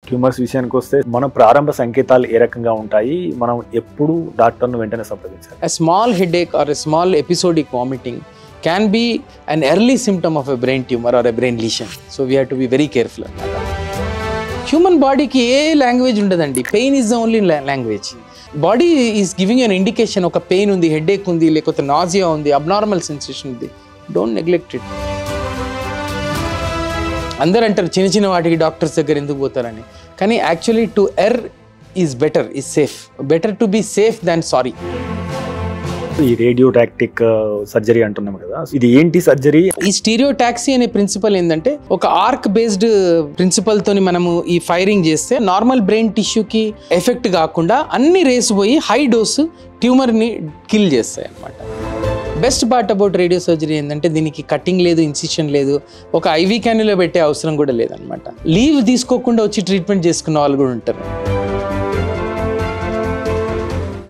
Tumours విషయానికి వస్తే మన ప్రారంభ సంకేతాలు ఏ రకంగా ఉంటాయి, మనం ఎప్పుడు డాక్టర్ను వెంటనే సంప్రదించాలి? A small headache or a small episodic vomiting can be an early symptom of a brain tumor or a brain lesion. So we have to be very careful. Human బాడీకి ఏ లాంగ్వేజ్ ఉండదండి. Pain is the only language. Body is giving an indication, ఒక pain ఉంది, headache ఉంది, లేకపోతే nausea ఉంది, abnormal sensation ఉంది. Don't neglect it. అందరూ అంటారు చిన్న చిన్న వాటికి డాక్టర్స్ దగ్గర ఎందుకు పోతారని, కానీ actually to err is better, is safe. Better to be safe than sorry. ఈ రేడియోటాక్టిక్ సర్జరీ అంటున్నాం కదా, ఇది ఏంటి సర్జరీ? ఈ స్టీరియోటాక్సీ అనే ప్రిన్సిపల్ ఏంటంటే ఒక ఆర్క్ బేస్డ్ ప్రిన్సిపల్ తోని మనము ఈ ఫైరింగ్ చేస్తే నార్మల్ బ్రెయిన్ టిష్యూకి ఎఫెక్ట్ కాకుండా అన్ని రేస్ పోయి హై డోస్ ట్యూమర్ని కిల్ చేస్తాయి అన్నమాట. Best part about radio surgery ఏంటంటే దీనికి కటింగ్ లేదు, ఇన్సిషన్ లేదు, ఒక ఐవీ క్యాన్యులా పెట్టే అవసరం కూడా లేదనమాట. లీవ్ తీసుకోకుండా వచ్చి ట్రీట్మెంట్ చేసుకున్న వాళ్ళు కూడా ఉంటారు.